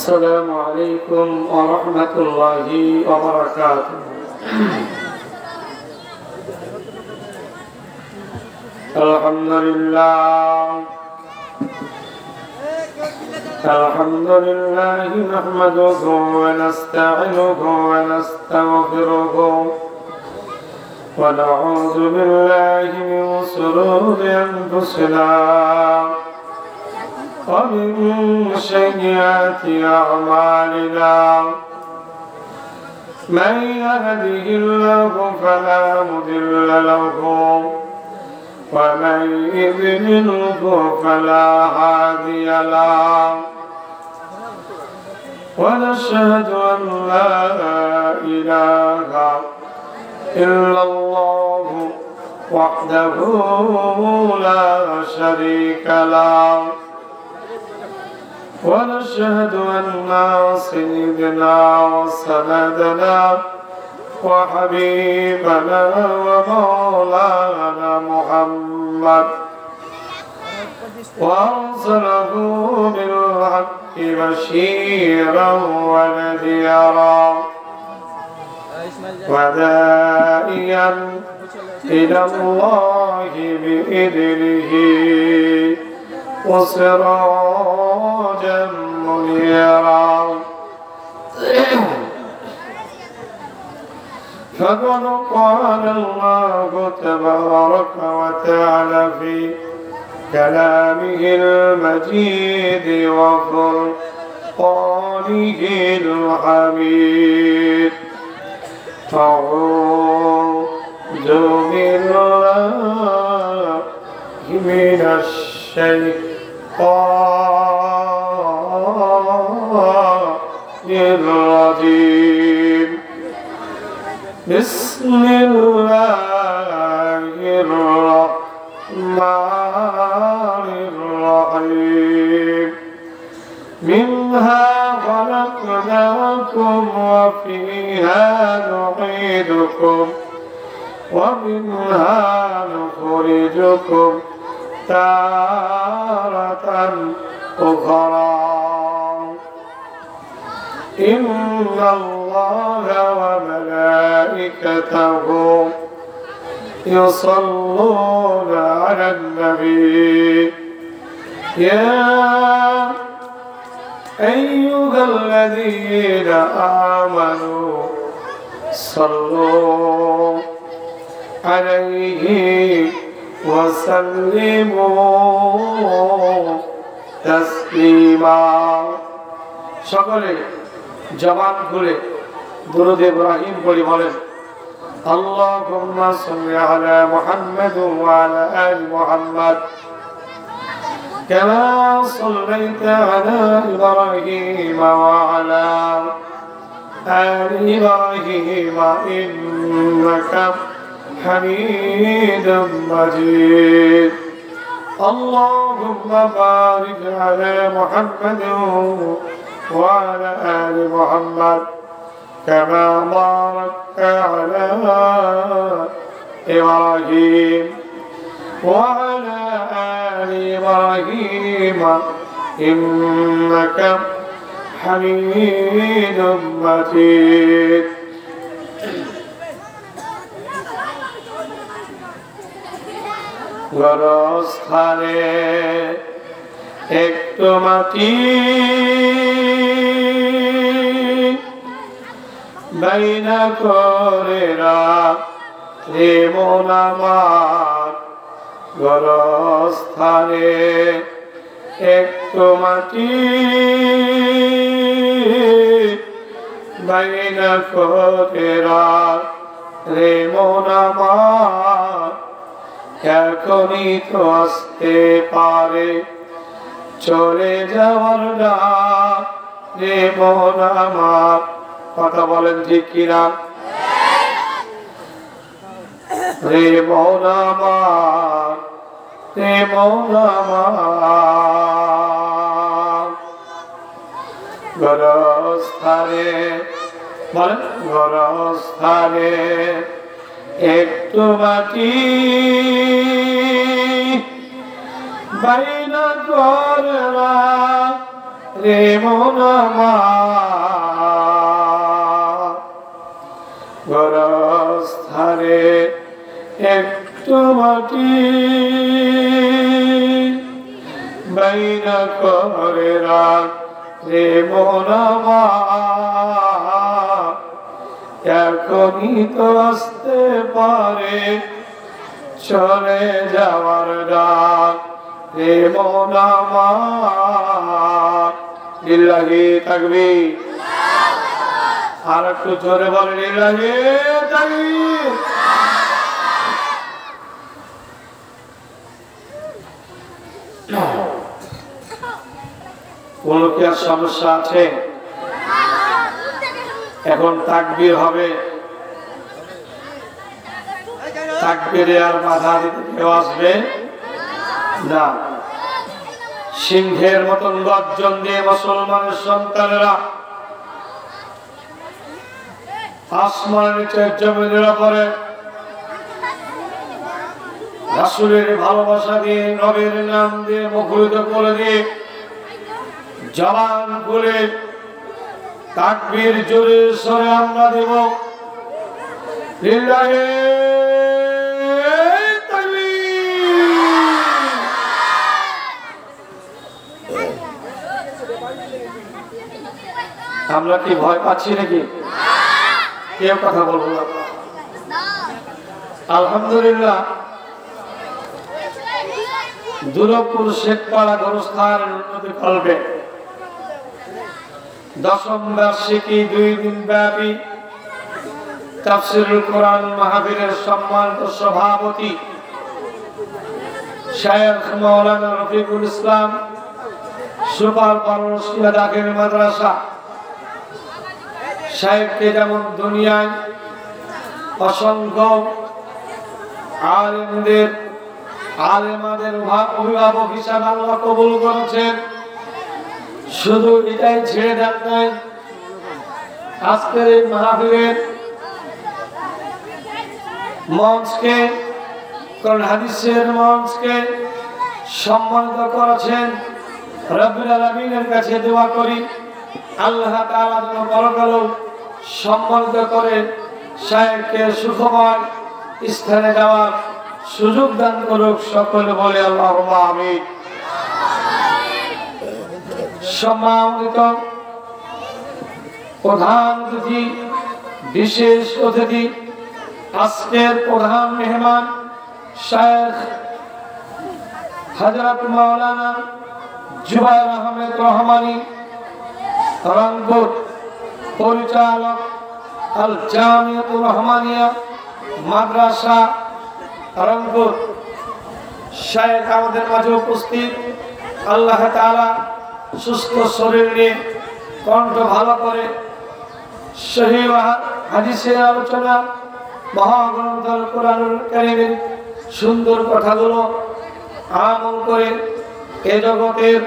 السلام عليكم ورحمة الله وبركاته. الحمد لله نحمده ونستعينه ونستغفره ونعوذ بالله من شرور أنفسنا ومن سيئات أعمالنا من يهده الله فلا مضل له ومن يضلله فلا هادي له ونشهد أن لا إله إلا الله وحده لا شريك له ونشهد أن سيدنا وسندنا وحبيبنا ومولانا محمد وأرسله بالحق بشيرا ونذيرا وداعيا إلى الله بإذنه وسراجا منيرا فقد قال الله تبارك وتعالى في كلامه المجيد وفرقانه الحميد أعوذ بالله من الشيطان الرجيم بسم الله الرحمن الرحيم منها خلقناكم وفيها نعيدكم ومنها نخرجكم تارة أخرى إن الله وملائكته يصلون على النبي يا أيها الذين آمنوا صلوا عليه وسلموا تسليما সকলে জবান খুলে দুরূদ ইব্রাহিম পড়ি বলেন আল্লাহুম্মা সাল্লি আলা মুহাম্মাদ ওয়া আলা আলি মুহাম্মাদ কামা সাল্লাইতা আলা ইব্রাহিম ওয়া আলা আলি ইব্রাহিম ইন্নাকা হামিদুম মাজিদ اللهم بارك على محمد وعلى آل محمد كما باركت على إبراهيم وعلى آل إبراهيم إنك حميد مجيد গরস্থানে একটু মাটি বাইনা করে রে মন আমার গরস্থানে একটু মাটি বাইনা করে রে মন আমার এখনই তো আসতে পারে চলে যাওয়ার না রে মন আমার কথা বলেন ঠিক কিনা রে মন আমার রে মন আমার গরস্থানে বলেন গরস্থানে একটু মাটি বাইনা করে রে মন আমার গরস্থানে একটু মাটি বাইনা করে রাখ রে মন আমার এখনই তো আসতে পারে চলে যাওয়ার ডাক রে মন আমার লিল্লাহি তাকবীর আর একটু জোরে বলে লিল্লাহি তাকবীর কোন কি আর সমস্যা আছে এখন তাকবীর হবে তাকবীরে আর বাধা দিতে কেউ আসবে না সিংহের মতন গর্জন দিয়ে মুসলমানের সন্তানেরা আসমানের নিচে জমিনের উপরে রাসূলের ভালোবাসা দিয়ে নবীর নাম দিয়ে মুখরিত করে দিয়ে জবান খুলে তাকবীর জোরে সরে আমরা দেব লিল্লাহি আমরা কি ভয় পাচ্ছি নাকি কেউ কথা বলবো না আলহামদুলিল্লাহ দুরপুর শেখপাড়া গরস্থান উন্নতি করবে দশম বার্ষিকী 2 দিন ব্যাপী তাফসীরুল কোরআন মাহফিলের সম্মানিত সভাপতি শায়খ মাওলানা রফিকুল ইসলাম সুপার পারসিয়া দাখিল মাদ্রাসা সাহেবকে যেমন দুনিয়ায় অসংখ্য আলেমাদের অভিভাবক হিসাবে আল্লাহ কবুল করেছেন শুধু এটাই ছেড়ে দেন নাই আজকের এই মাহফিলের মঞ্চকে কোরআন হাদিসের মঞ্চকে সম্মানিত করেছেন রব্বুল আলামিনের কাছে দোয়া করি আল্লাহ তাআলা যেন পরকালে সম্মানিত করে শায়েখকে সুখময় স্থানে যাওয়ার সুযোগ দান করুক সকলে বলে আল্লাহুম্মা আমিন সম্মানিত প্রধান অতিথি বিশেষ অতিথি আজকের প্রধান মেহমান শায়েখ হযরত মাওলানা জুবায়ের আহমেদ রহমানী রংপুর পরিচালক আল জামিয়াতুর রহমানিয়া মাদ্রাসা রংপুর শায়েখ আমাদের মাঝে উপস্থিত আল্লাহ তাআলা সুস্থ শরীর নিয়ে কণ্ঠ ভালো করে সহিহ হাদিসের আলোচনা মহাগ্রন্থ কোরআনুল কারীমের সুন্দর কথাগুলো আমল করে এই জগতের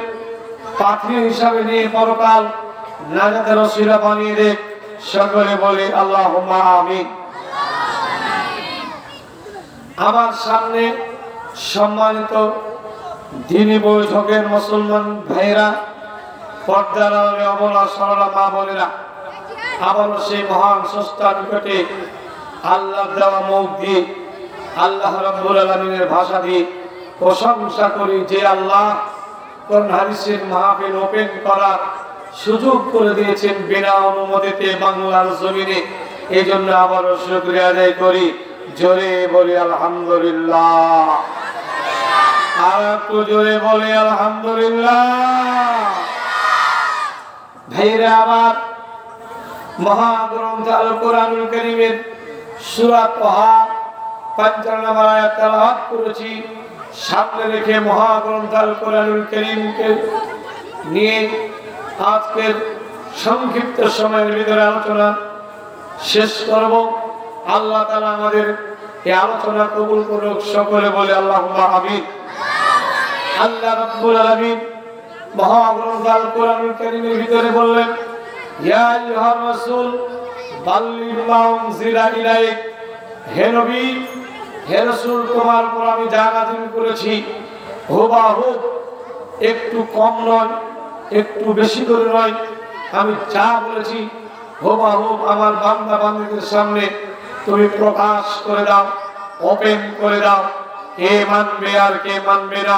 পাথর হিসাবে নিয়ে পরকাল নাজাতের ওসিলা বানিয়ে দে সকলে বলে আল্লাহুম্মা আমিন আমার সামনে সম্মানিত দ্বীনি বৈঠকের মুসলমান ভাইরা পর্দার আড়ালে অবলা সরলা মা বোনেরা আবারও সেই মহান স্রষ্টার নিকটে আল্লাহর দেওয়া মুখ দিয়ে আল্লাহ রাব্বুল আলামিনের ভাষা দিয়ে প্রশংসা করি যে আল্লাহ কোরআন হাদিসের মাহফিল ওপেন করার সুযোগ করে দিয়েছেন বিনা অনুমতিতে বাংলার জমিনে এজন্য আবারও শুকরিয়া আদায় করি জোরে বলি আলহামদুলিল্লাহ আর একটু জোরে বলি আলহামদুলিল্লাহ ভাইরা আমার মহাগ্রন্থ আল কোরআনুল কারীমের সূরা তাহা 55 নম্বর আয়াত তেলাওয়াত করেছি সামনে রেখে মহাগ্রন্থ আল কোরআনুল কারীমকে নিয়ে আজকের সংক্ষিপ্ত সময়ের ভিতরে আলোচনা শেষ করব আল্লাহ তাআলা আমাদের এই আলোচনা কবুল করুক সকলে বলে আল্লাহুম্মা আমিন আল্লাহ রাব্বুল আলামিন মহাগ্রন্থ আল কোরআনুল কারীমের ভিতরে বললেন ইয়া আইয়ুহার রাসূল বাল্লিগ মা উনজিলা ইলাইক হে নবী হে রাসূল তোমার উপর আমি যা নাযিল করেছি হুবহু একটু কম নয় একটু বেশি করে নয়, আমি যা বলেছি হুবহুব আমার বান্দা বান্দীদের সামনে তুমি প্রকাশ করে দাও, ওপেন করে দাও। কে মানবে আর কে মানবে না,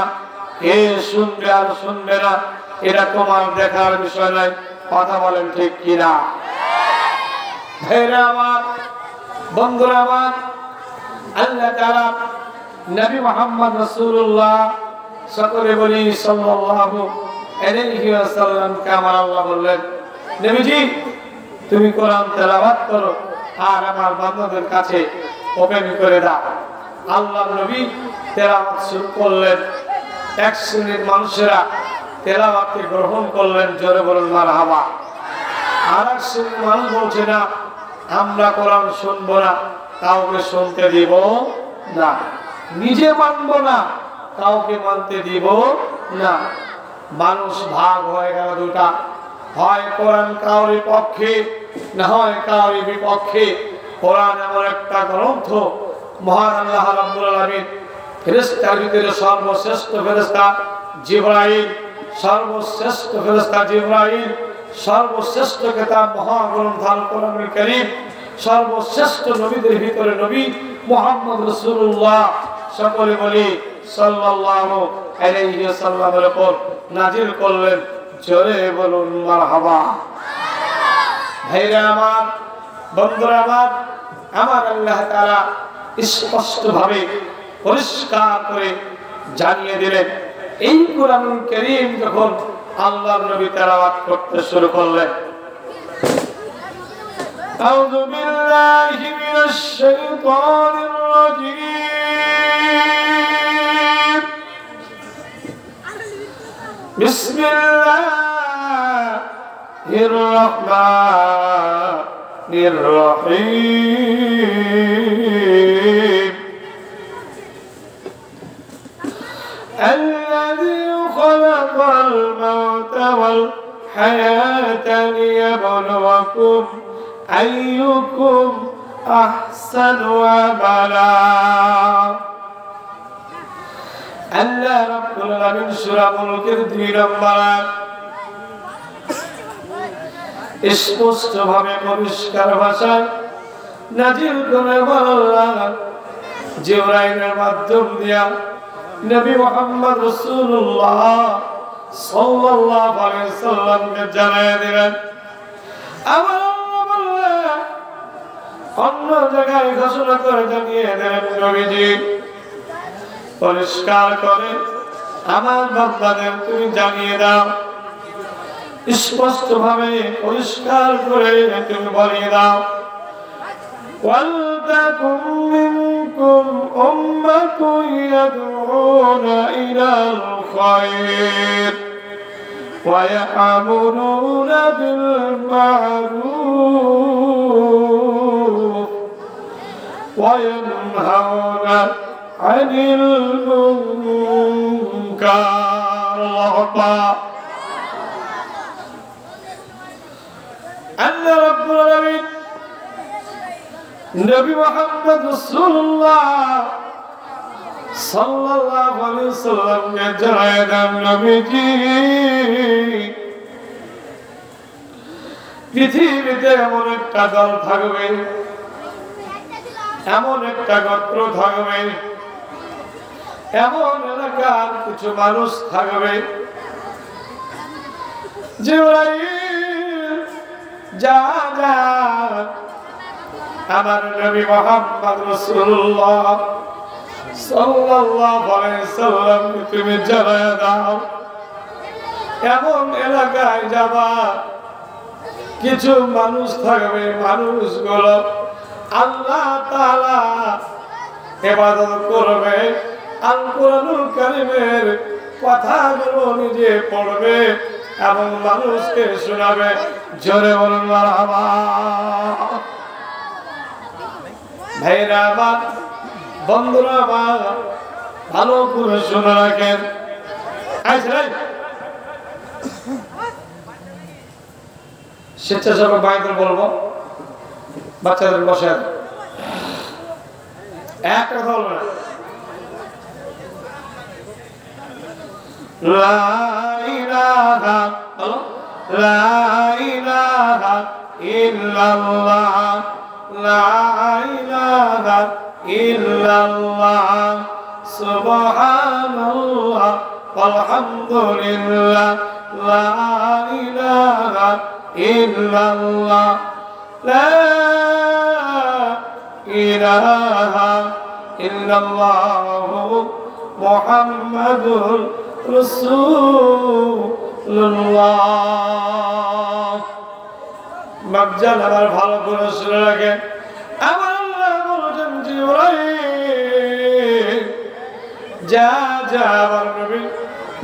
কে শুনবে আর শুনবে না, এটা তোমার দেখার বিষয় নয়। কথা বলেন ঠিক কিনা? ভাইরা আমার, বন্ধুরা আমার, আল্লাহ তাআলা নবী মুহাম্মদ রাসূলুল্লাহ সকলে বলি সাল্লাল্লাহু আলাইহি ওয়াসাল্লাম কে আমার আল্লাহ বললেন, নবীজি তুমি কোরআন তেলাওয়াত করো আর আমার বান্দাদের কাছে ওপেন করে দাও। আল্লাহ নবী তেলাওয়াত শুরু করলেন। এক শ্রেণীর মানুষেরা তেলাওয়াতকে গ্রহণ করলেন, জোরে বলুন মারহাবা। আর এক শ্রেণীর মানুষ বলছে না, আমরা কোরআন শুনবো না, কাউকে শুনতে দিব না, নিজে মানবো না, কাউকে মানতে দিব না। মানুষ ভাগ হয়ে গেল দুটা, হয় কোরআন কাউরি পক্ষে, না হয় কাউরি বিপক্ষে। কোরআন এমন একটা গ্রন্থ, মহান আল্লাহ রাব্বুল আলামিন ফেরেশতার ভিতরে সর্বশ্রেষ্ঠ ফেরেশতা জিবরাইল, সর্বশ্রেষ্ঠ ফেরেশতা জিবরাইল, সর্বশ্রেষ্ঠ কিতাব মহাগ্রন্থ আল কোরআনুল কারীম, সর্বশ্রেষ্ঠ নবীদের ভিতরে নবী মুহাম্মদ রাসূলুল্লাহ সকলে বলি সাল্লাল্লাহু আলাইহি ওয়াসাল্লামের উপর নাজিল করলেন, জোরে বলুন মারহাবা। ভাইরা আমার, বন্ধুরা আমার, আমার আল্লাহ তাআলা স্পষ্ট ভাবে পরিষ্কার করে জানিয়ে দিলেন, এই কোরআনুল কারীম যখন আল্লাহর নবী তেলাওয়াত করতে শুরু করলেন, আউযু বিল্লাহি মিনাশ শাইতানির রাজীম, বিসমিল্লাহির রাহমানির রাহিম, الذي خلق الموت والحياة ليبلوكم أيكم أحسن عملا। আল্লাহ রাব্বুল আলামিন সূরা মুলকের 2 নম্বর আয়াত স্পষ্ট ভাবে পরিষ্কার ভাষায় নাজিল করে বললেন, জিবরাইলের মাধ্যম দিয়া নবী মুহাম্মদ রাসূলুল্লাহ সাল্লাল্লাহু আলাইহি ওয়াসাল্লামকে জানিয়ে দিলেন। আমার আল্লাহ বললেন, অন্য জায়গায় ঘোষণা করে জানিয়ে দিলেন, নবীজি পরিষ্কার করে আমার বান্দাদের তুমি জানিয়ে দাও, স্পষ্ট ভাবে পরিষ্কার করে তুমি বলিয়ে দাও, وَلْتَكُنْ مِنْكُمْ أُمَّةٌ يَدْعُونَ إِلَى الْخَيْرِ وَيَأْمُرُونَ بِالْمَعْرُوفِ وَيَنْهَوْنَ عَنِ الْمُنكَرِ। আল্লাহ রাব্বুল আলামিন নবী মুহাম্মদ রাসূলুল্লাহ সাল্লাল্লাহু আলাইহি ওয়াসাল্লামকে জানিয়ে দেন, নবীজি পৃথিবীতে এমন একটা দল থাকবে, এমন একটা গোত্র থাকবে, এমন এলাকার কিছু মানুষ থাকবে, জিবরাইল যা যা আমার নবী মুহাম্মদ রাসূলুল্লাহ সাল্লাল্লাহু আলাইহি ওয়াসাল্লাম তুমি জানিয়ে দাও, এমন এলাকায় যাবা, কিছু মানুষ থাকবে, মানুষগুলো আল্লাহ তাআলা ইবাদত করবে, আল কোরআনুল কারীমের কথাগুলো নিজে পড়বে এবং মানুষকে শোনাবে, জোরে বলুন মারহাবা। ভাইরা আমার, বন্ধুরা আমার, ভালো করে শুনে রাখেন। স্বেচ্ছাসেবক ভাইদের বলবো, বাচ্চাদের বসে এক কথা বলবো না, লা ইলাহা লা ইলাহা ইল্লাল্লাহ লা ইলাহা ইল্লাল্লাহ সুবহানাল্লাহ আলহামদুলিল্লাহ লা ইলাহা ইল্লাল্লাহ লা ইলাহা ইল্লাল্লাহু মুহাম্মাদুর রাসূলুল্লাহ। বাপজান আমার ভালো করে শুনে রাখেন, আমার আল্লাহ বলেছেন জিবরাইল যা যা আমার নবী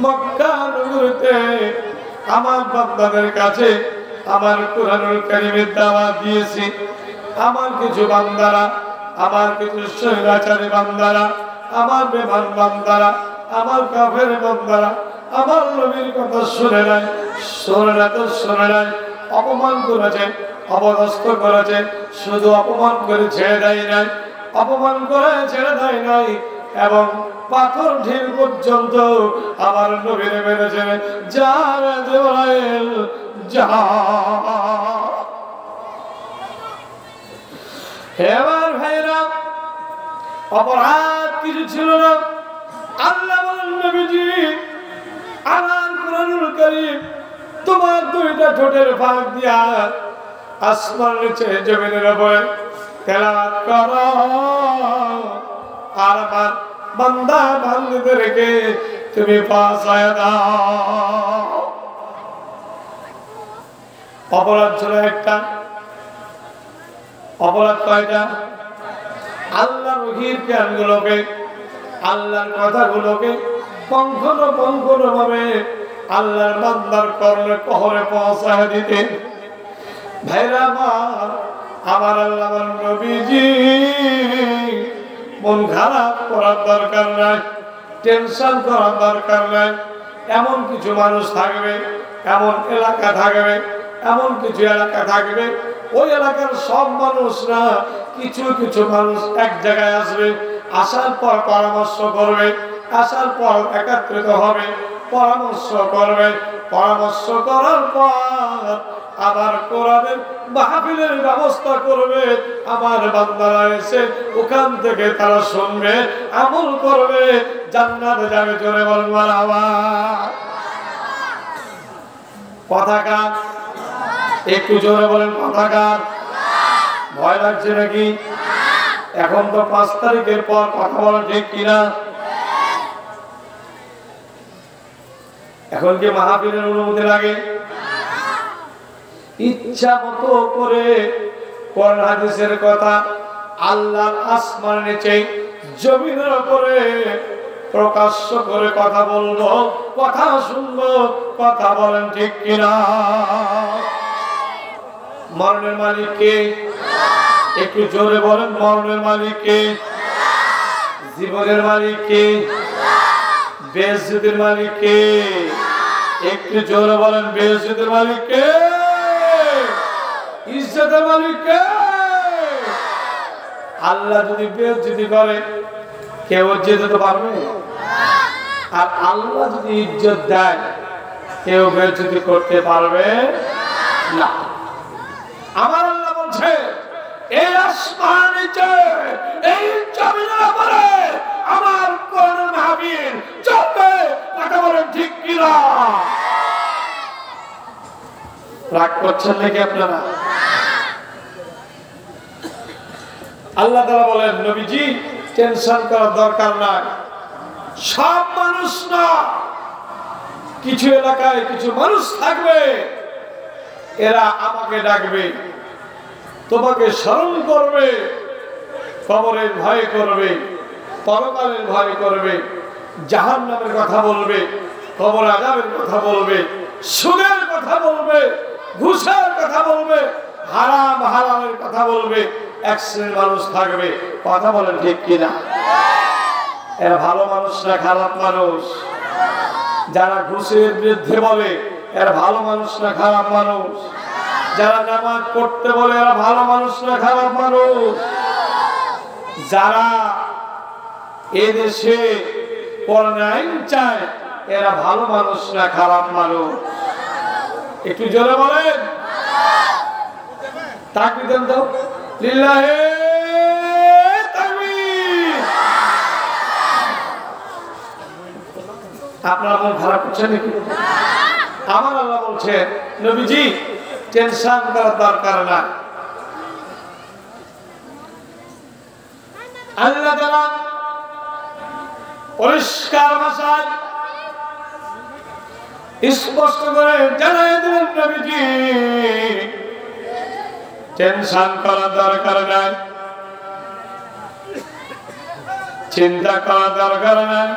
মক্কা নগরীতে আমার বান্দাদের কাছে আমার কুরআনুল কারীমের দাওয়াত দিয়েছি। আমার কিছু বান্দারা, আমার কিছু স্বৈরাচারী বান্দারা, আমার বেঈমান বান্দারা, আমার কাফের বান্দারা আমার নবীর কথা শুনে নাই, শুনে না তো শুনে নাই, অপমান করেছে, অপদস্থ করেছে, শুধু অপমান করে ছেড়ে দেয় নাই, অপমান করে ছেড়ে দেয় নাই এবং পাথর ঢিল পর্যন্ত আমার নবীরে মেরেছে। যারা জিবরাইল যা। এবার ভাইরা অপরাধ কিছু ছিল না। আল্লাহ বলেন নবীজি আমার কুরআনুল কারীম তোমার দুইটা ঠোঁটের ফাঁক দিয়া আসমানের নিচে জমিনের উপরে তেলাওয়াত করো আর আমার বান্দা বান্দীদেরকে তুমি বাঁচায় দাও। অপরাধ ছিল একটা, অপরাধ কয়টা? আল্লাহর ওহীর জ্ঞানগুলোকে, আল্লাহর কথাগুলোকে পঙ্খন পঙ্খন ভাবে আল্লাহর বান্দার কর্ণে কহরে পৌঁছায় দিতে। ভাইরা আমার আল্লাহ নবীজি মন খারাপ করার দরকার নাই, টেনশন করার দরকার নাই। এমন কিছু মানুষ থাকবে, এমন এলাকা থাকবে, এমন কিছু এলাকা থাকবে, ওই এলাকার সব মানুষ না, কিছু কিছু মানুষ এক জায়গায় আসবে, আসার পর পরামর্শ করবে, আসার পর একত্রিত হবে, পরামর্শ করবে, পরামর্শ করার পর আবার কোরআনের মাহফিলের ব্যবস্থা করবে। আমার বান্দারা এসে ওখান থেকে তারা শুনবে, আমল করবে, জান্নাতে যাবে। জোরে বলুন মারহাবা। কথা কার? একটু জোরে বলেন কথা কার? ভয় লাগছে নাকি? এখন তো 5 তারিখের পর কথা বলা ঠিক কিনা? এখন কি মাহফিলের অনুমতি লাগে? ইচ্ছা মতো করে কোরআন হাদিসের কথা আল্লাহর আসমানের নিচে জমিনের উপরে প্রকাশ্য করে কথা বলবো, কথা শুনবো, কথা বলেন ঠিক কিনা? মরণের মালিক কে? একটু জোরে বলেন। মরণের মালিক কে? জীবনের মালিক কে? বেইজ্জতির মালিক কে? একটু জোরে বলেন। বেইজ্জতির মালিক কে? ইজ্জতের মালিক কে? আল্লাহ যদি বেইজ্জতি করে কেউ ইজ্জত দিতে পারবে? আর আল্লাহ যদি ইজ্জত দেয় কেউ বেইজ্জতি করতে পারবে না। আমার আল্লাহ বলছে এই আসমান নিচে এই জমিনের উপরে আমার কোরআনের মাহফিল চলবে। কথা বলেন ঠিক কিনা? রাগ করছেন নাকি আপনারা? আল্লাহ তাআলা বলেন নবীজি টেনশন করার দরকার নাই। সব মানুষ না, কিছু এলাকায় কিছু মানুষ থাকবে, এরা আমাকে ডাকবে, তোমাকে স্মরণ করবে, কবরের ভয় করবে, পরকালের ভয় করবে, জাহান্নামের কথা বলবে, কবর আযাবের কথা বলবে, সুদের কথা বলবে, ঘুষের কথা বলবে, হারাম হালালের কথা বলবে। এক শ্রেণীর মানুষ থাকবে। কথা বলেন ঠিক কিনা? এরা ভালো মানুষ না খারাপ মানুষ? যারা ঘুষের বিরুদ্ধে বলে এরা ভালো মানুষ না খারাপ মানুষ? যারা নামাজ পড়তে বলে এরা ভালো মানুষ না খারাপ মানুষ? যারা এদেশে কোরআন আইন চায় এরা ভালো মানুষ না খারাপ মানুষ? একটু জোরে বলেন তাকবীর দেন তো লিল্লাহে তাকবীর। আপনারা মন খারাপ করছেন নাকি? আমার আল্লাহ বলছে নবীজি টেনশন করার দরকার না। আল্লাহ তাআলা পরিষ্কার ভাষায় স্পষ্ট করে জানাই দিলেন নবীজি টেনশন করার দরকার নাই, চিন্তা করার দরকার নাই।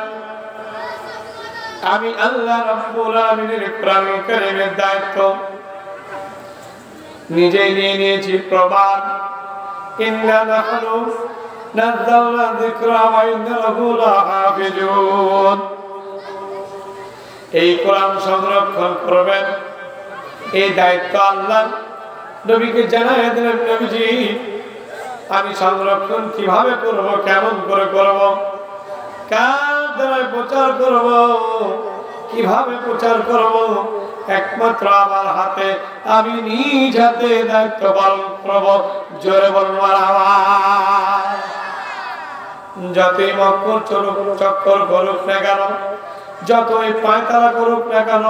আমি আল্লাহ রাব্বুল আলামিনের কোরআন কারীমের দায়িত্ব নিজেই নিয়ে নিয়েছি। প্রমাণ ইন্না নাহনু নাযালনা যিকরা ওয়া ইন্না লাহু লাহাফিজুন। এই কোরআন সংরক্ষণ করবেন এই দায়িত্ব আল্লাহ নবীকে জানাই দিলেন নবীজি আমি সংরক্ষণ কিভাবে করব, কেমন করে করব, কার দ্বারা প্রচার করব, কিভাবে প্রচার করব, একমাত্র আমার হাতে, আমি নিজ হাতে দায়িত্ব পালন করব। জোরে বলবার আওয়াজ। যতই মক্কর চক্কর করুক না কেন, যতই পায়তারা করুক না কেন,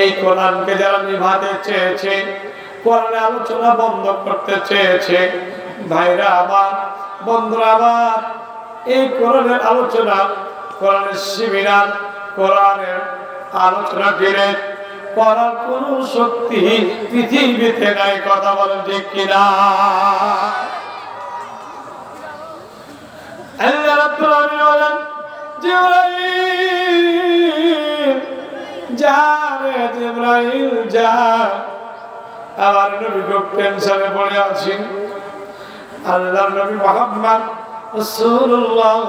এই কোরআনকে যারা নিভাতে চেয়েছে, কোরআনে আলোচনা বন্ধ করতে চেয়েছে, ভাইরা আবার, বন্ধুরা আবার, এই কোরআনের আলোচনা, কোরআনের শিবিরার, কোরআনের আলোচনা দিলে করার কোন শক্তি পৃথিবীতে নাই। কথা বলেন ঠিক কিনা? আল্লাহ রাব্বুল আলামিন বলেন জিবরাইল যা রে জিবরাইল যা। আমার নবী খুব টেনশনে পড়ে আছেন। আল্লাহর নবী মুহাম্মদ রাসূলুল্লাহ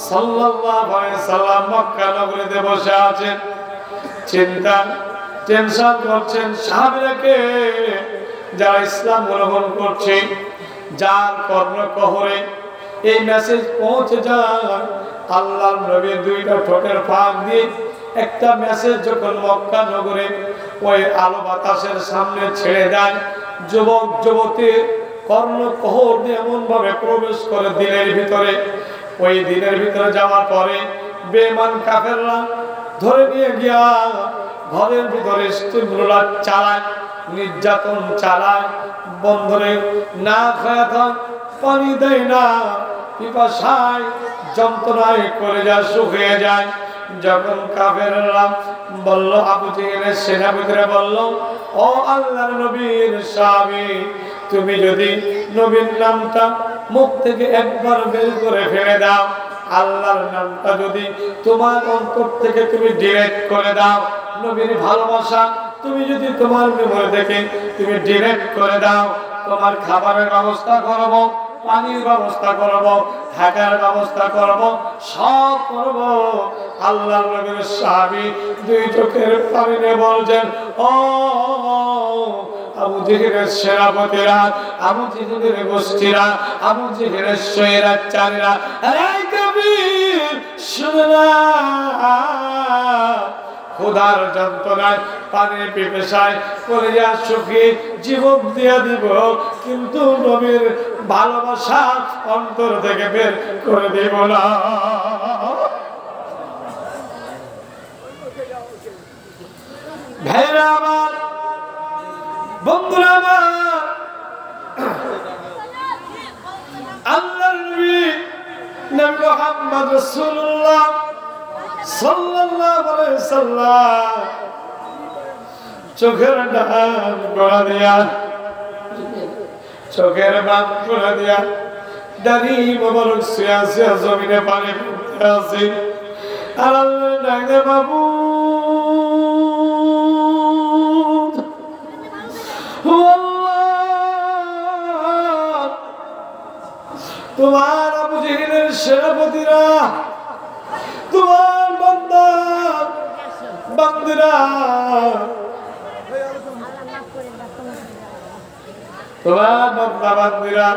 সাল্লাল্লাহু আলাইহি সাল্লাম মক্কা নগরীতে বসে আছেন, চিন্তা টেনশন করছেন। সাহাবীরাকে যারা ইসলাম গ্রহণ করছে, যার কর্ণকহরে এই মেসেজ পৌঁছে যায়, আল্লাহর নবীর দুইটা ঠোঁটের ফাঁক দিয়ে একটা মেসেজ যখন মক্কা নগরে ওই আলো বাতাসের সামনে ছেড়ে দেয়, যুবক যুবতীর কর্ণকহর দিয়ে এমন ভাবে প্রবেশ করে দিনের ভিতরে। ওই দিনের ভিতরে যাওয়ার পরে বেঈমান কাফেররা ধরে নিয়ে গিয়া ঘরের ভিতরে স্ত্রীগুলা চালায়, নির্যাতন চালায়, বন্ধরে না খাওয়া পানি দেয় না, পিপাসায় যন্ত্রণায় করে যা শুকিয়ে যায়। যখন কাফেররা বলল, আবু জেহেলের সেনাপতিরা বলল, ও আল্লাহর নবীর সাহাবী, তুমি যদি নবীর নামটা মুখ থেকে একবার বের করে ফেলে দাও, আল্লাহর নামটা যদি তোমার অন্তর থেকে তুমি ডিলিট করে দাও, নবীর ভালোবাসা তুমি যদি তোমার মেমরি থেকে তুমি ডিলিট করে দাও, তোমার খাবারের ব্যবস্থা করব, পানির ব্যবস্থা করব, থাকার ব্যবস্থা করব, সব করব। আল্লাহর নবীর সাহাবী দুই চোখের পানি নিয়ে বলছেন, ও আবু জেহেলের সেনাপতিরা, আবু জেহেলের গোষ্ঠীরা, আবু জেহেলের স্বৈরাচারীরা, এই কবির শুনে না, ক্ষুধার যন্ত্রণায়, পানির পিপাসায় কলিজা শুকিয়ে জীবন দিয়া দিব, কিন্তু নবীর ভালোবাসা অন্তর থেকে বের করে দিব না। ভাইরা আমার, বন্ধুরা আমার, আল্লাহর নবী মুহাম্মদ রাসূলুল্লাহ সাল্লাল্লাহু আলাইহি সাল্লাম চোখের ডান গোড়া দিয়া, চোখের বাম গোড়া দিয়া দাড়ি মোবারক শুয়ে শুয়ে জমিনে পানি পড়তে আছে। আর আল্লাহ ডাকে, বাবু তোমার আবু জেহেলের সেনাপতিরা, তোমার বান্দা বান্দিরা, তোমার বান্দা বান্দিরা,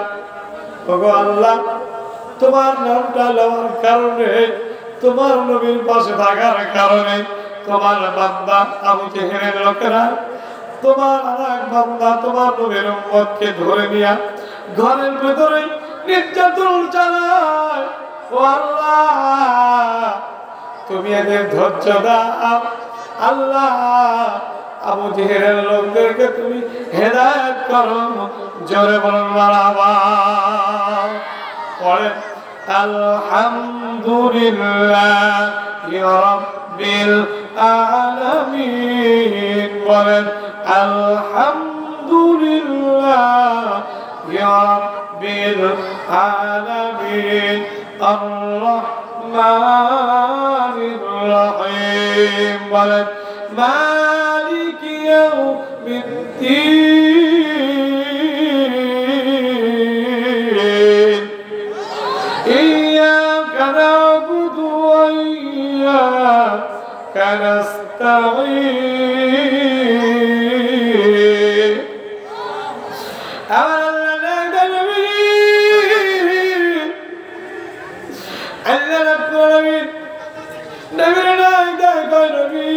ওগো আল্লাহ, তোমার নামটা লওয়ার কারণে, তোমার নবীর পাশে থাকার কারণে তোমার বান্দা আবু জেহেলের লোকেরা তোমার আরেক বান্দা তোমার নবীর উম্মতকে ধরে নিয়া ঘরের ভিতরে নির্যাতন চালায়। ও আল্লাহ তুমি এদের ধৈর্য দাও আল্লাহ, আবু জেহেলের লোকদেরকে তুমি হেদায়েত করো। জোরে বলুন মারহাবা। পড়েন আলহামদুলিল্লাহি রাব্বিল আলামিন। বলেন আলহামদুলিল্লাহি রাব্বিল আলামিন আর রহমানির রহিম। বলেন মালিকি ইয়াউমিদ্দিন ইয়্যাকা না'বুদু ওয়া ইয়্যাকা নাস্তাঈন। আল্লাহ রাব্বুল আলামিন নবীর নাম দেয় নবী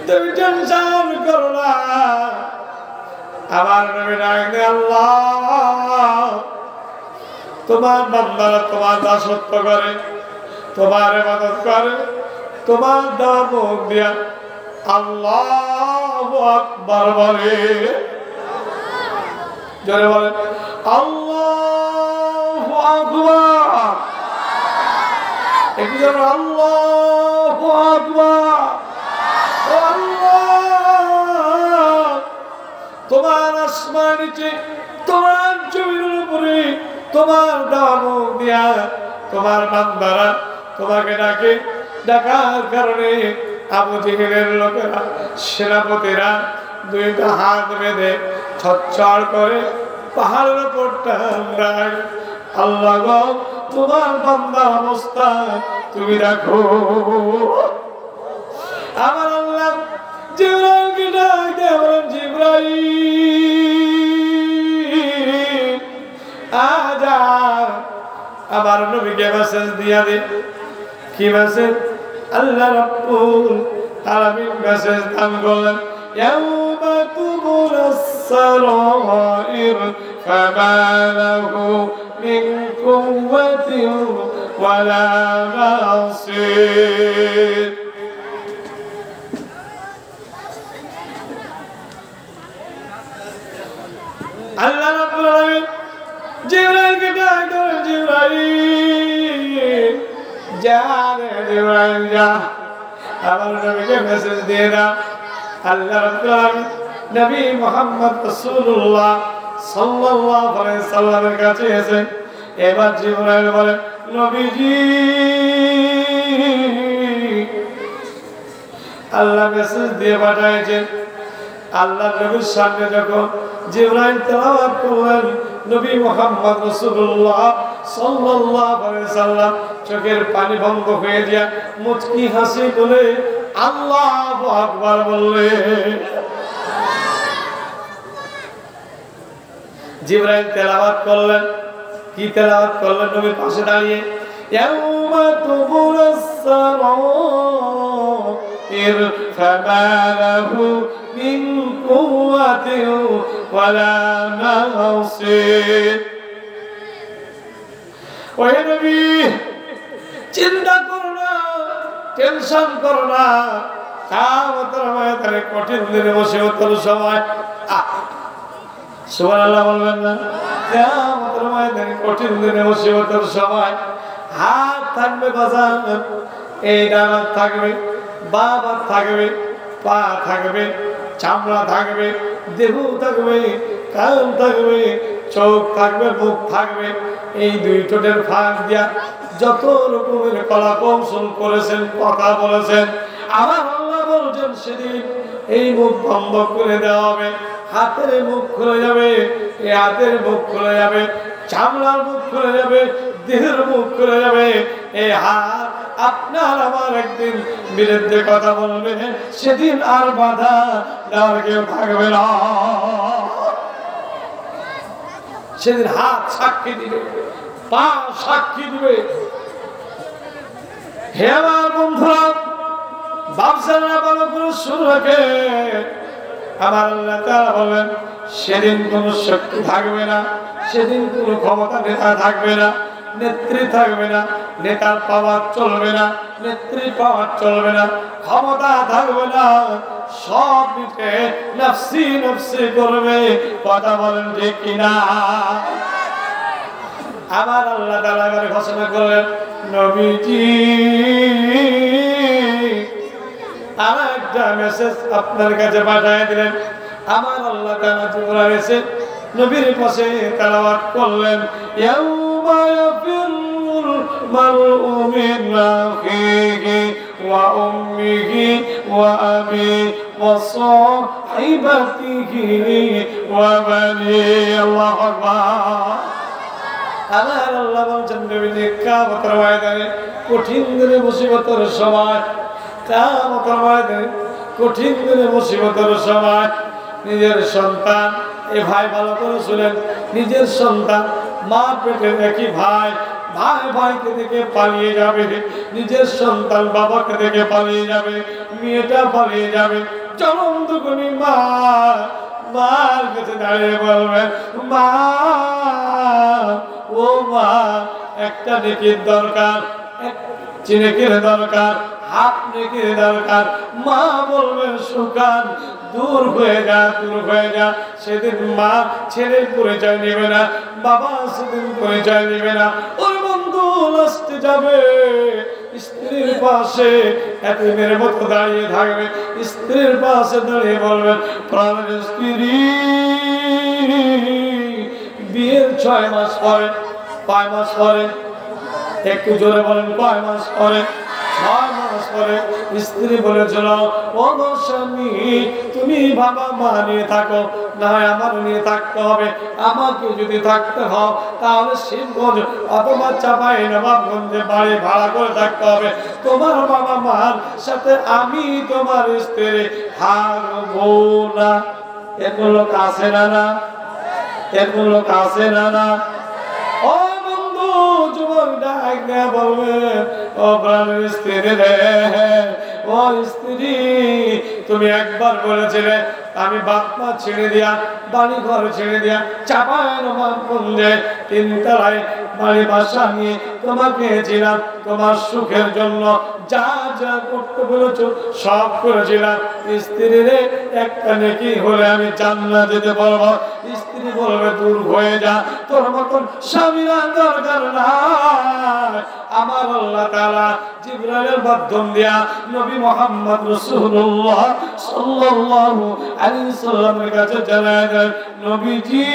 তুমি টেনশন করো না। আমার নবী নাম দেয় আল্লাহ তোমার বান্দারা তোমার দাসত্ব করে, তোমার ইবাদত করে, তোমার দেওয়া মুখ দিয়া আল্লাহু আকবার বলে। জোরে বলেন আল্লাহু আকবার। একটু জোরে আল্লাহু আকবার। আল্লাহ তোমার আসমান নিচে তোমার জমিনের উপরে তোমার দেওয়া মুখ দিয়া তোমার বান্দারা তোমাকে ডাকে। ডাকার কারণে আবু জেহেলের লোকেরা সেনাপতিরা দুইটা হাত বেঁধে ছটছট করে পাহাড়ের উপর টান। আল্লাহ গো তোমার বান্দার অবস্থা তুমি রাখো। আমার আল্লাহ জিবরাইলকে ডাক দিয়ে বলেন জিবরাইল আজা আমার নবীকে মেসেজ দিয়া দে। কি মেসেজ? আল্লাহ রাব্বুল আলামিন মেসেজ দান করলেন ইয়াউমা তুবুলাস সারাইর ফামা লাহু মিন কুওয়াতিন ওয়ালা নাসির। আল্লাহ রাব্বুল আলামিন জিবরাইলকে ডাক দিলেন জিবরাইল যা রে জিবরাইল যা আমার নবীকে মেসেজ দিয়ে দাও। আল্লাহ রাব্বুল আলামিন নবী মুহাম্মদ রাসূলুল্লাহ সাল্লাল্লাহু আলাইহি সাল্লামের কাছে এসে এবার জিবরাইল বলে নবীজি আল্লাহ মেসেজ দিয়ে পাঠাইছেন। আল্লাহ নবীর সামনে যখন জিবরাইল তেলাওয়াত করলেন নবী মুহাম্মদ রাসূলুল্লাহ সাল্লাল্লাহু আলাইহি সাল্লাম চোখের পানি বন্ধ হয়ে যায়, মুচকি হাসি বলে আল্লাহু আকবার বললে। জিবরাইল তেলাওয়াত করলেন। কি তেলাওয়াত করলেন? নবীর পাশে দাঁড়িয়ে ইয়াউমা তুবুলাস সারাইর ফামা লাহু মিন কুওয়াতিন ওয়ালা নাসির। ওহে নবী চিন্তা করো না, টেনশন করো না, কিয়ামতের ময়দানে কঠিন দিনে মুসিবতের সময় সুবহানাল্লাহ বলবেন না? কিয়ামতের ময়দানে কঠিন দিনে মুসিবতের সময় হাত থাকবে বাজার, এই ডানা থাকবে, বাম হাত থাকবে, পা থাকবে, চামড়া থাকবে, দেহ থাকবে, কান থাকবে, চোখ থাকবে, মুখ থাকবে। এই দুই ঠোঁটের ফাঁক দিয়া যত রকমের কলা কৌশল করেছেন, কথা বলেছেন, আমার আল্লাহ বলছেন সেদিন এই মুখ বন্ধ করে দেওয়া হবে। হাতের মুখ খুলে যাবে, এই হাতের মুখ খুলে যাবে, চামড়ার মুখ খুলে যাবে, দেহের মুখ খুলে যাবে। এই হাত আপনার আমার একদিন বিরুদ্ধে কথা বলবে, সেদিন আর বাধা দেওয়ার কেউ থাকবে না। সেদিন হাত সাক্ষী দিবে, পা সাক্ষী দিবে। হে আমার বন্ধুরা, বাপসারা ভালো করে শুরু রাখে। আমার আল্লাহ তাআলা বলেন, সেদিন কোনো শক্তি থাকবে না, সেদিন কোনো ক্ষমতা নেতা থাকবে না, নেত্রী থাকবে না, নেতার পাওয়ার চলবে না, নেত্রী পাওয়ার চলবে না, ক্ষমতা থাকবে না, সব মিটে নফসি নফসি করবে। কথা বলেন ঠিক কিনা? আমার আল্লাহ তাআলা ঘোষণা করলেন, নবীজি আর একটা মেসেজ আপনার কাছে পাঠিয়ে দিলেন। আমার আল্লাহ তাআলা জিবরাইল এসে নবীর পাশে তেলাওয়াত করলেন, ইয়াউমা ইয়াফিরুল মারউ মিন আখিহি ওয়া উম্মিহি ওয়া আবি ওয়া সাহিবাতিহি ওয়া বানি। আল্লাহু আকবার। আমার আল্লাহ বলছেন, নবীজি কিয়ামতের ময়দানে কঠিন দিনে মুসিবতের সময়, কিয়ামতের ময়দানে কঠিন দিনে মুসিবতের সময় নিজের সন্তান, এ ভাই ভালো করে শুনেন, নিজের সন্তান, মা পেটের একই ভাই, ভাই ভাইকে দেখে পালিয়ে যাবে, নিজের সন্তান বাবাকে দেখে পালিয়ে যাবে, মেয়েটা পালিয়ে যাবে, জনম দুগুনি মা মার কাছে দাঁড়িয়ে বলবে, মা ও মা, একটা নেকির দরকার, নেকির দরকার, হাত নেকির দরকার। মা বলবেন, সুকান দূর হয়ে যা, দূর হয়ে যা। সেদিন মা ছেলের পরিচয় নেবে না, বাবা সেদিন পরিচয় নেবে না। ওর বন্ধু লাস্টে যাবে স্ত্রীর পাশে, এতিমের মতো দাঁড়িয়ে থাকবে, স্ত্রীর পাশে দাঁড়িয়ে বলবেন, প্রাণের স্ত্রী, বিয়ের 6 মাস পরে, 5 মাস পরে, একটু জোরে বলেন, 5 মাস পরে, 6 মাস পরে স্ত্রী বলেছিল, ও গো স্বামী, তুমি বাবা মা নিয়ে থাকো, না হয় আমার নিয়ে থাকতে হবে। আমাকে যদি থাকতে হয় তাহলে শিবগঞ্জ অথবা চাপাই নবাবগঞ্জে বাড়ি ভাড়া করে থাকতে হবে। তোমার বাবা মার সাথে আমি তোমার স্ত্রী থাকবো না। এরকম লোক আছে না? না, এরকম লোক আছে না? ও বন্ধু, যুবক ডাক দেয়া বলবে, ও প্রাণের স্ত্রী রে, ও স্ত্রী, তুমি একবার বলেছিলে আমি বাপ মা ছেড়ে দিয়া, বাড়ি ঘর ছেড়ে দিয়া, চাপায় নবাবগঞ্জে 3 তলায় বাড়ি বাসা নিয়ে তোমাকে ছিলাম, তোমার সুখের জন্য যা যা করতে বলেছ সব করেছিলাম। স্ত্রী রে, একটা নেকি হলে আমি জান্নাতে যেতে পারবো। স্ত্রী বলবে, দূর হয়ে যা, তোর মতন স্বামীর দরকার নাই। আমার আল্লাহ তাআলা জিবরাইলের মাধ্যম দিয়া নবী মুহাম্মদ রাসূলুল্লাহ সাল্লাল্লাহু আলাইহি সাল্লামের কাছে জানায় দেন, নবীজি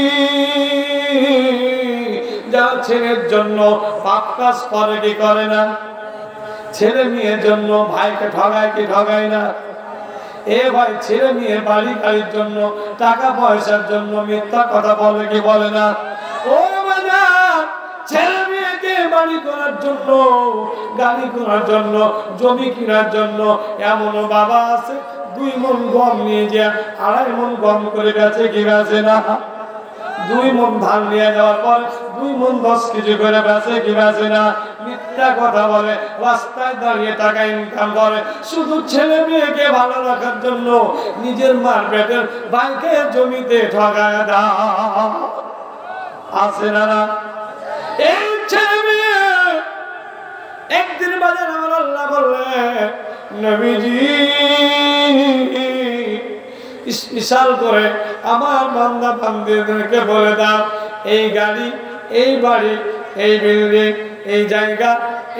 যা ছেলের জন্য পাপ কাজ করে কি করে না? ছেলে মেয়ের জন্য ভাইকে ঠগায় কি ঠগায় না? এ ভাই ছেলে মেয়ে বাড়ি গাড়ির জন্য, টাকা পয়সার জন্য মিথ্যা কথা বলে কি বলে না? ও বাবা, ছেলে মেয়েকে বাড়ি করার জন্য, গাড়ি করার জন্য, জমি কেনার জন্য এমন বাবা আছে 2 মণ গম নিয়ে যা 2.5 মণ গম করে বেচে কি বেচে না? 2 মণ ধান নিয়ে যাওয়ার পর 2 মণ 10 কেজি করে বেচে কি বেচে না? মিথ্যা কথা বলে, রাস্তায় দাঁড়িয়ে টাকা ইনকাম করে, শুধু ছেলে মেয়েকে ভালো রাখার জন্য নিজের মার পেটের ভাইকে জমিতে ঠগায় দাও। আছে না? এই ছেলে মেয়ে একদিন বাজার আমার আল্লাহ বললেন, নবীজি স্পেশাল করে আমার বান্দা বান্দীদেরকে বলে দাও, এই গাড়ি, এই বাড়ি, এই বিল্ডিং, এই জায়গা,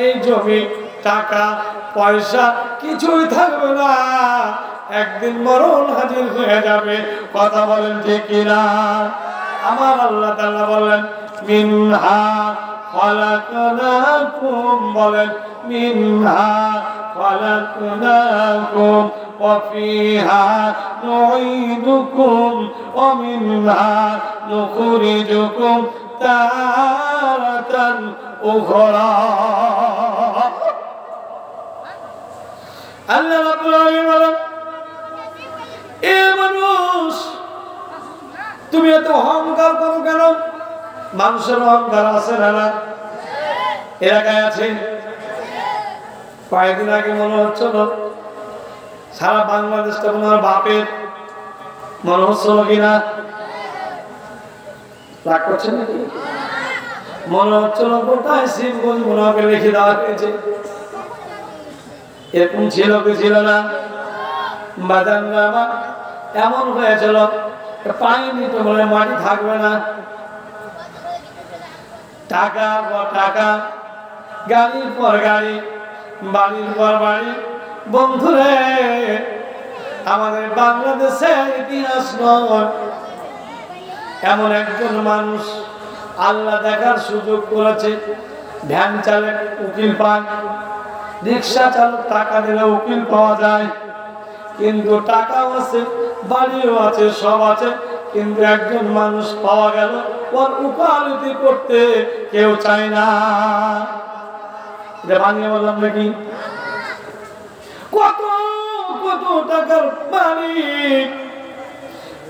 এই জমি, টাকা পয়সা কিছুই থাকবে না, একদিন মরণ হাজির হয়ে যাবে। কথা বলেন ঠিক কিনা? আমার আল্লাহ তাআলা বলেন, মিনহা খালাকনাকুম, বলেন মিনহা খালাকনাকুম ওয়া ফিহা নুঈদুকুম ওয়া মিনহা নুখরিজুকুম তারাতান উখরা। আল্লাহ রাব্বুল আলামিন বলেন, এ মানুষ, তুমি এত অহংকার করো কেন? মানুষের অহংকার আছে না? এলাকায় আছে? কয়েকদিন আগে মনে হচ্ছিল সারা বাংলাদেশটা মনে হয় বাপের, মনে হচ্ছিল কিনা? রাগ করছে নাকি? মনে হচ্ছিল কোথায় শিবগঞ্জ মনে হয় লিখে দেওয়া হয়েছে। এরকম ছিল কি ছিল না? বাজানরা আমার এমন হয়েছিল পানি নিতে বলে মাটি থাকবে না, টাকা পর টাকা, গাড়ির পর গাড়ি, বাড়ির পর বাড়ি। বন্ধুরে, আমাদের বাংলাদেশের ইতিহাস নয়, এমন একজন মানুষ আল্লাহ দেখার সুযোগ করেছে। ভ্যান চালক উকিল পায়, রিক্সা চালক টাকা দিলে উকিল পাওয়া যায়, কিন্তু টাকাও আছে, বাড়িও আছে, সব আছে, কিন্তু একজন মানুষ পাওয়া গেল ওর উকালতি করতে কেউ চায় না। এটা বানিয়ে বললাম নাকি? কত কত টাকার মালিক,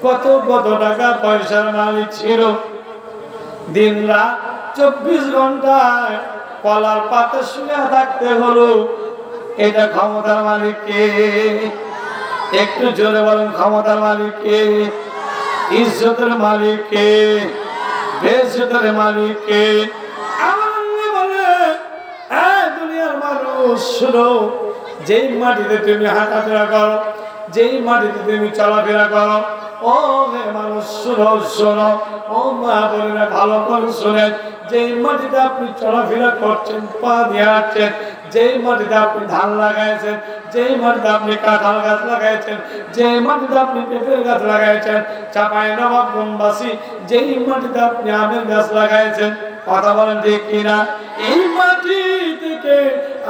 কত কত টাকা পয়সার মালিক ছিল, দিন রাত 24 ঘন্টায় কলার পাতে শুয়ে থাকতে হলো। এটা ক্ষমতার মালিক কে? একটু জোরে বলেন, ক্ষমতার মালিক কে? ইজ্জতের মালিক কে? বেইজ্জতের মালিক কে? আল্লাহ বলে, এই দুনিয়ার মানুষ শুনো, যেই মাটিতে তুমি হাঁটাফেরা করো, যেই মাটিতে তুমি চলাফেরা করো, ও হে মানুষ শুনো, শোনো, ও মা বোনেরা ভালো করে শোনেন, যেই মাটিতে আপনি চলাফেরা করছেন, পা দিয়ে হাঁটছেন, যেই মাটিতে আপনি ধান লাগাইছেন, যেই মাটিতে আপনি কাঁঠাল গাছ লাগাইছেন, যেই মাটিতে আপনি পেঁপের গাছ লাগাইছেন, চাঁপাইনবাবগঞ্জবাসী যেই মাটিতে আপনি আমের গাছ লাগাইছেন, কথা বলেন ঠিক কিনা? এই মাটি থেকে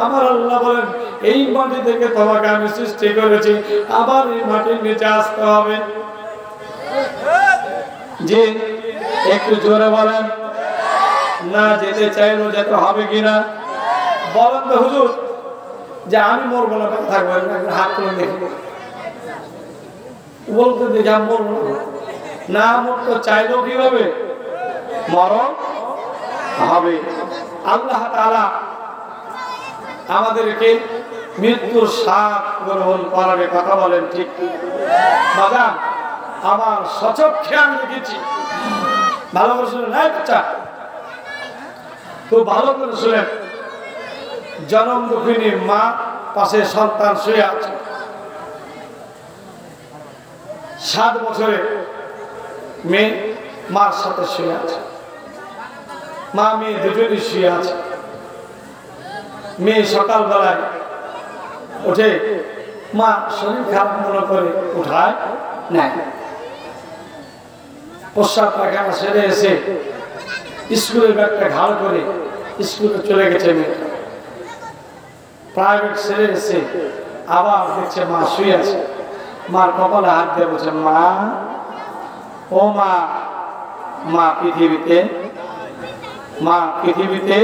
আমার আল্লাহ বলেন, এই মাটি থেকে তোমাকে আমি সৃষ্টি করেছি, আবার এই মাটির নিচে আসতে হবে। জি, একটু জোরে বলেন। না যেতে চাইলেও যেতে হবে কিনা? বলেন তো হুজুর, যে আমি মরবো না, থাকবো না, হাত তুলে দেখি বলতে দেখি আমি মরবো না, মরতে চাইলেও কি হবে? মরণ হবে। আল্লাহ তাআলা আমাদেরকে মৃত্যুর স্বাদ গ্রহণ করার কথা বলেন, ঠিক বাজান? আমার সচক্ষে আমি দেখেছি। ভালো করে শুনেন, বাচ্চা খুব ভালো করে শুনেন। জনম দুঃখিনী মা পাশে সন্তান শুয়ে আছে, 7 বছরে মেয়ে মার সাথে শুয়ে আছে, মা মেয়ে দুজনই শুয়ে আছে। মেয়ে সকালবেলায় উঠে মা শরীর খারাপ মনে করে উঠায় নেয়, প্রস্রাব পায়খানা সেরে এসে স্কুলের ব্যাগটা ঘাড় করে স্কুলে চলে গেছে। মেয়েটা প্রাইভেট সেরে এসে আবার দেখছে মা শুয়ে আছে, মার কপালে হাত দিয়ে বলছে, মা ও মা, মা পৃথিবীতে, মা পৃথিবীতে।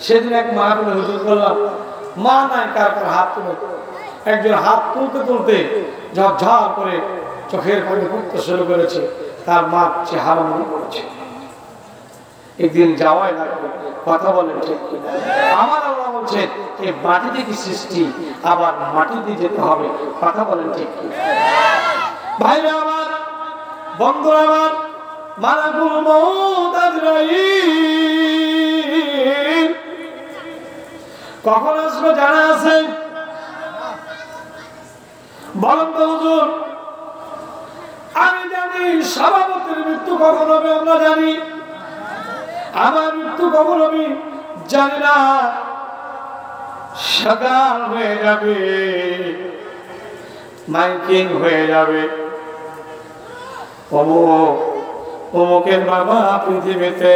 সেদিন এক মা বলে, হুজুর বললাম মা নাই, কার কার হাত তুলে। একজন হাত তুলতে তুলতে ঝরঝর করে চোখের পানি পড়তে শুরু করেছে, তার মার চেহারা মনে পড়েছে। একদিন যাওয়াই লাগবে, কথা বলেন ঠিক কিনা? আমার আল্লাহ বলছেন এই মাটি থেকে সৃষ্টি, আবার মাটি দিয়ে যেতে হবে, কথা বলেন ঠিক কিনা? ভাইরা আমার, বন্ধুরা আমার, মালাকুল মউত আজরাইল কখন আসবে জানা আছে? বলেন তো হুজুর। আমি জানি সভাপতির মৃত্যু কখন হবে, আমরা জানি। আমার মৃত্যু কখন হবে জানি না। সকাল হয়ে যাবে, মাইকিং হয়ে যাবে, অমুকের বাবা পৃথিবীতে